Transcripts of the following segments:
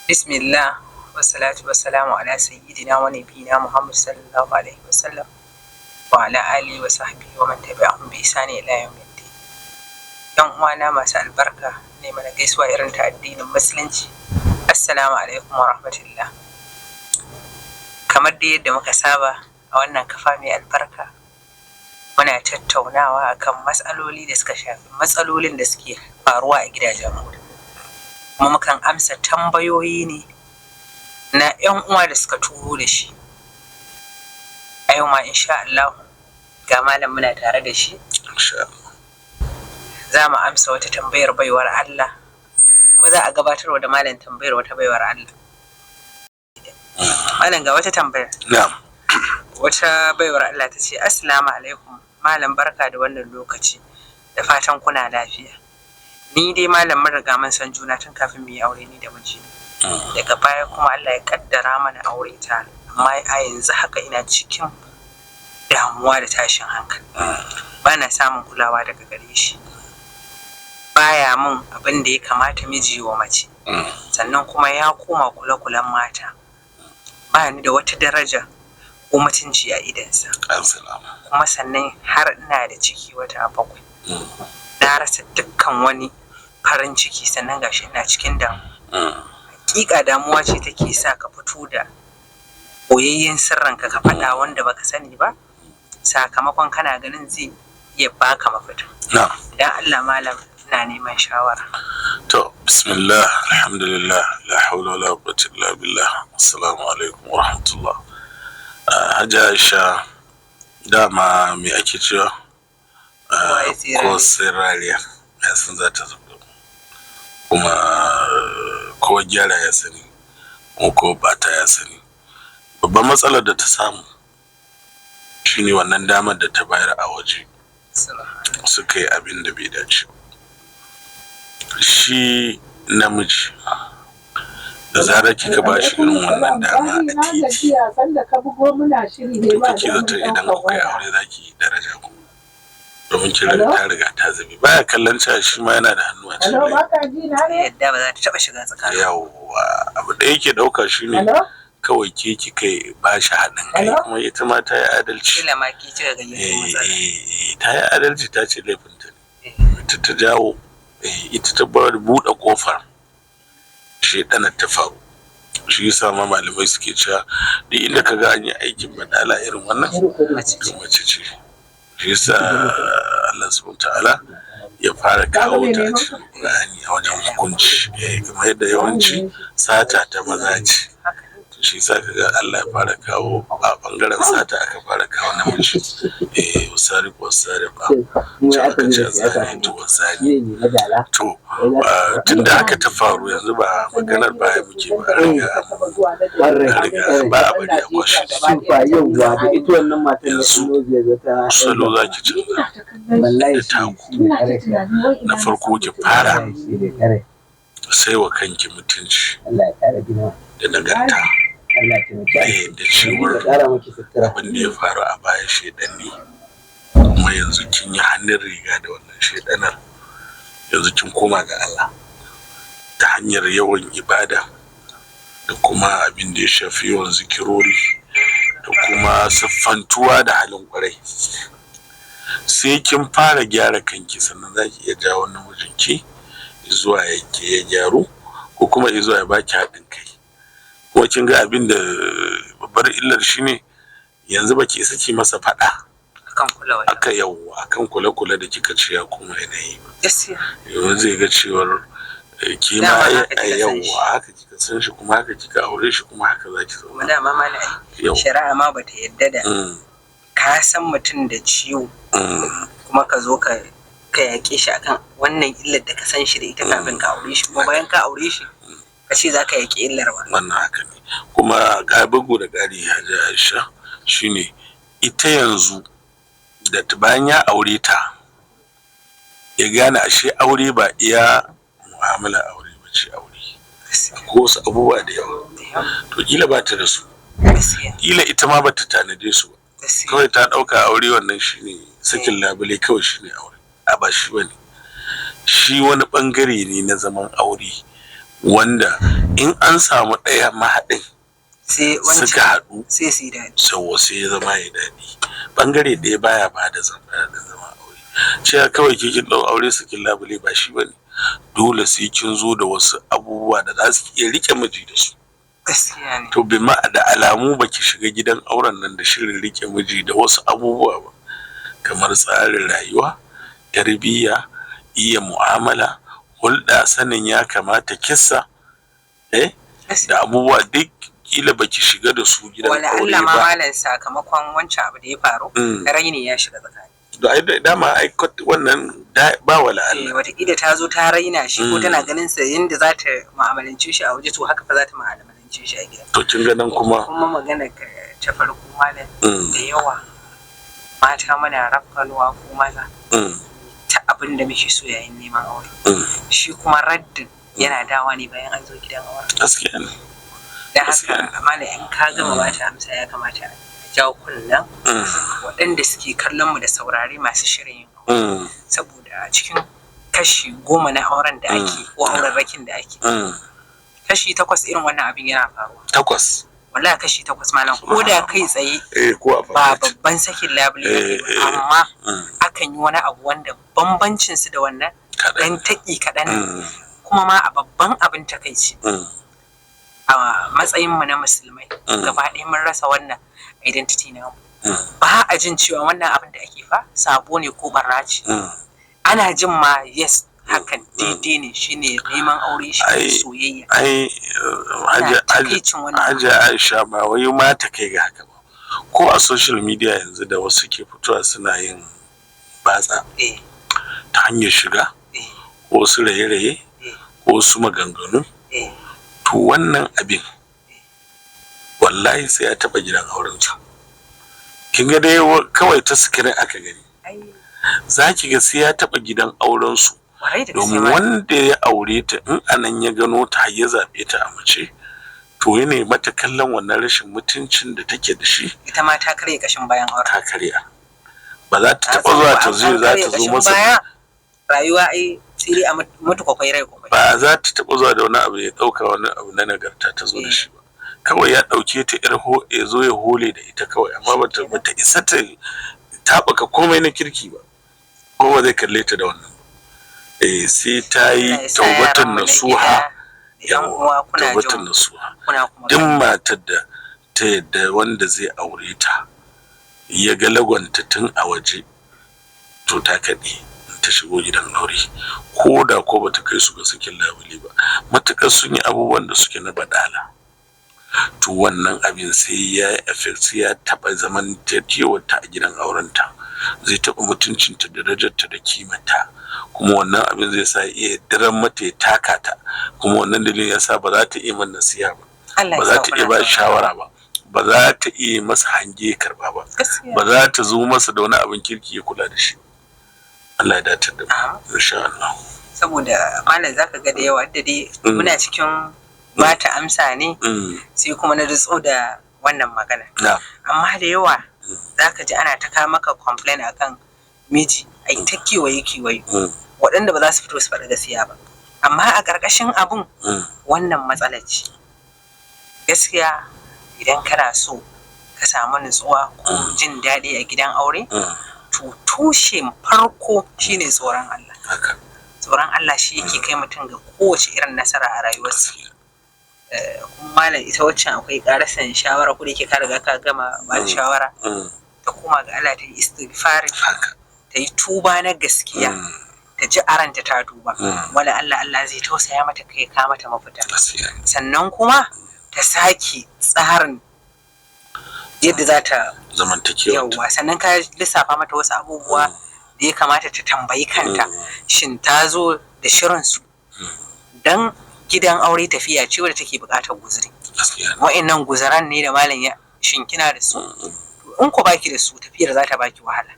Bismillah wassalatu wassalamu ala sayyidina wa nabiyina Muhammad sallallahu alaihi wasallam wa ala alihi wa sahbihi wa man tabi'ahum bi ihsani ila yawmiddin. Yan uwana masu albarka ne mana gaisuwa irin ta addinin musulunci. Assalamu alaikum wa rahmatullah. Kamar da yadda muka saba a wannan kafa mai albarka muna tattaunawa akan matsaloli da suka shafi matsalolin da suke faruwa a gidajen mu. Kuma mukan amsa tambayoyi ne na 'yan uwa da suka turo da shi. A yau ma insha Allah ga malam muna tare da shi. Za mu amsa wata tambayar baiwar Allah, kuma za a gabatarwa da malam tambayar wata baiwar Allah. Malam ga wata tambayar. Wata baiwar Allah ta ce, Assalamu alaikum, malam barka da wannan lokaci, da fatan kuna lafiya. Ni dai malam mun riga mun san juna tun kafin mu yi aure ni da miji. Daga baya kuma Allah ya kaddara mana aure ta, amma a yanzu haka ina cikin damuwa da tashin hankali. Bana samun kulawa daga gare shi. Baya mun abin da ya kamata miji wa mace. Sannan kuma ya koma kula-kulan mata. Ba ni da wata daraja ko mutunci a idansa. Kuma sannan har ina da ciki wata 7. Na rasa dukkan wani farin ciki, sannan gashi ina cikin damuwa. Hakika damuwa ce take sa ka fito da boyayyen sirranka ka faɗa wanda baka sani ba, sakamakon kana ganin zai iya baka mafita. Dan Allah malam ina neman shawara. To bismillah, alhamdulillah, la hawla wala quwwata illa billah. Assalamu alaikum wa rahmatullah. Hajja Aisha, dama me ake cewa? Ko sirariya ya san za ta zo, kuma ko gyara ya sani ko bata ya sani. Babban matsalar da ta samu shine wannan damar da ta bayar a waje suka yi abin da bai dace. Shi namiji da zarar kika ba shi irin wannan dama a titi, to kake zata idan kuka yi aure zaki yi daraja ku, domin kin riga ta riga ta zabi. Baya kallon cewa shi ma yana da hannu a cikin yadda ba za ta taba shiga tsakanin. Yawwa, abu da yake dauka shine kawai ke kika ba shi haɗin kai, kuma ita ma ta yi adalci. Kila ma ki cika gayyato matsala. Ta yi adalci, ta ce laifinta ne. Ita ta jawo, ita ta buɗe kofar shedanar ta faru. Shi yasa ma malamai suke cewa duk inda ka ga an yi aikin badala irin wannan, mace ce. Shi yasa Allah subhanahu ta'ala ya fara kawo ta a cikin Qur'ani a wajen hukunci, kamar yadda yawanci sata ta maza ce. Shi yasa kaga Allah ya fara kawo a bangaren sata, aka fara kawo namiji. Wasari ce aka ce zani to wasani. To tunda haka ta faru, yanzu ba maganar baya muke ba, riga ba a bari a kwashe da yanzu salo za ki canza da taku. Na farko ki fara sai wa kanki mutunci da nagarta, da cewar abin da ya faru a baya shedan ne, kuma yanzu kin yi hannun riga da wannan shedanar. Yanzu kin koma ga Allah ta hanyar yawan ibada da kuma abin da ya shafi yawan zikirori da kuma siffantuwa da halin kwarai. Sai kin fara gyara kanki, sannan za ki iya jawo namijinki zuwa ya gyaru, ko kuma zuwa ya baki haɗin kai. Kuma kin ga abin da babbar illar shi ne, yanzu baki saki masa faɗa akan kula da kika ce ya kuma yanayi ba. Yanzu zai ga cewar ki ma yawwa haka kika san shi, kuma haka kika aure shi, kuma haka zaki zauna. Dama malai shari'a ma bata yadda da ka san mutum da ciwo kuma ka zo ka yaƙe shi akan wannan illar da ka san shi da ita kafin ka aure shi, kuma bayan ka aure shi ka ce za ka yaƙi illar wannan. Haka ne. Kuma ga bugu da ƙari Hajji Aisha shine, ita yanzu da bayan ya aure ta ya gane ashe aure ba iya mu'amala aure ba ce aure, ko wasu abubuwa da yawa, to kila ba ta da su, kila ita ma ba ta tanade su ba. Kawai ta ɗauka aure wannan shine sakin labule, kawai shine aure. A ba shi bane. Shi wani bangare ne na zaman aure wanda in an samu ɗaya mahaɗin suka haɗu sai su yi daɗi, sai ya zama ya daɗi. Bangare ɗaya baya ba da zama aure. Cewa kawai kin ɗau aure sakin labule ba shi bane. Dole sai kin zo da wasu abubuwa da za su iya rike miji da su. gaskiya ne. To da alamu baki shiga gidan auren nan da shirin rike miji da wasu abubuwa ba, kamar tsarin rayuwa, tarbiyya, iya mu'amala, hulɗa, sanin ya kamata, kissa, da abubuwa duk kila baki shiga da su gidan aure ba. Wala Allah ma malam sakamakon wancan abu da ya faru, raini ya shiga tsakani. Da dama wannan ba wala Allah. Wataƙila ta zo ta raina shi ko tana ganin sa yadda za ta mu'amalance shi a waje, to haka fa za ta mu'amalance shi a gida. To kin ga nan kuma magana ta farko malam da yawa mata muna rafkanuwa ko maza ta abin da muke so yayin neman aure. Shi kuma raddin yana dawa ne bayan an zo gidan aure. Gaskiya ne. Da haka malam in ka gama ba ta amsa ya kamata jawo kunnen waɗanda suke kallon mu da saurare masu shirin yin aure. Saboda cikin kashi 10 na auren da ake ko auren rakin da ake, kashi 8 irin wannan abin yana faruwa. 8? Wallahi kashi 8 malam, ko da kai tsaye ba babban sakin labule amma akan yi wani abu wanda bambancin su da wannan dan taki kaɗan kuma ma a babban abin takaici. A matsayin mu na musulmai gaba ɗaya mun rasa wannan identity na mu. Ba a jin cewa wannan abin da ake fa sabo ne ko barna ce. Ana jin ma yes hakan daidai ne, shine neman aure, shi soyayya. Hajiya Aisha ba wai ma ta kai ga haka ba. Ko a social media yanzu da wasu ke fitowa suna yin batsa ta hanyar shiga ko su raye-raye ko su maganganu, to wannan abin wallahi sai ya taba gidan auren su. Kin ga dai kawai ta sikirin aka gani, za ki ga sai ya taba gidan auren su. Domin wanda ya aure ta in anan ya gano ta ya zaɓe ta a mace, to yana mata kallon wannan rashin mutuncin da take da shi. Ita ma ta karya kashin bayan aure. Ta karya. Ba za ta taɓa zuwa ta zo za ta zo masa. Rayuwa ai sai a mutu kwakwai rai kwakwai. Ba za ta taɓa zuwa da wani abu ya ɗauka wani abu na nagarta ta zo da shi ba. Kawai ya ɗauke ta ya zo ya hole da ita kawai, amma bata isa ta taɓaka komai na kirki ba. Ko ba zai kalle ta da wannan. Sai ta yi taubatan nasuha. Taubatan nasuha. Duk matar da ta yadda wanda zai aure ta ya ga lagwanta tun a waje, to ta kaɗe ta shigo gidan aure, ko da ko bata kai su ga sakin labule ba, matuƙar sun yi abubuwan da suke na badala, to wannan abin sai ya affect, sai ya taɓa zaman ta a gidan aurenta, zai taɓa mutuncinta, darajarta da kimanta, kuma wannan abin zai sa iya daren mata ya taka ta, kuma wannan dalilin yasa ba za ta iya man nasiha ba, ba za ta iya ba shawara ba, ba za ta iya masa hange karba ba, ba za ta zo masa da wani abin kirki ya kula da shi. Allah ya dace da mu insha Allah. Saboda malam zaka ga da yawa da dai muna cikin ba ta amsa ne, sai kuma na dutso da wannan magana. Amma da yawa zaka ji ana ta kawo maka complain akan miji, ai ta kiwaye waɗanda ba za su fito su faɗi gaskiya ba, amma a ƙarƙashin abun wannan matsalar ce. Gaskiya idan kana so ka samu nutsuwa ko jin daɗi a gidan aure, to tushen farko shine tsoron Allah. Tsoron Allah shi yake kai mutum ga kowace irin nasara a rayuwarsa. Kuma malam ita waccan akwai ƙarasan shawara, ko da yake ka riga ka gama ba da shawara, ta koma ga Allah ta yi istighfari, ta yi tuba na gaskiya, ta ji aranta ta tuba, wala Allah zai tausaya mata kai ka mata mafita. Sannan kuma ta sake tsarin yadda za ta zamantakewa, sannan ka lissafa mata wasu abubuwa da ya kamata ta tambayi kanta, shin ta zo da shirinsu? Dan gidan aure tafiya ce wadda take buƙatar guzuri. Wa'annan guzaran ne da malam ya shinkina da su, in ku baki da su tafiyar za ta baki wahala.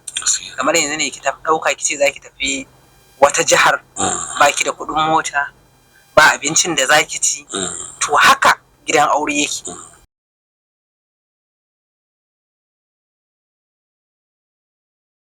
Kamar yanzu ne ki ɗauka ki ce za ki tafi wata jihar, baki da kuɗin mota, ba abincin da za ki ci, to haka gidan aure yake.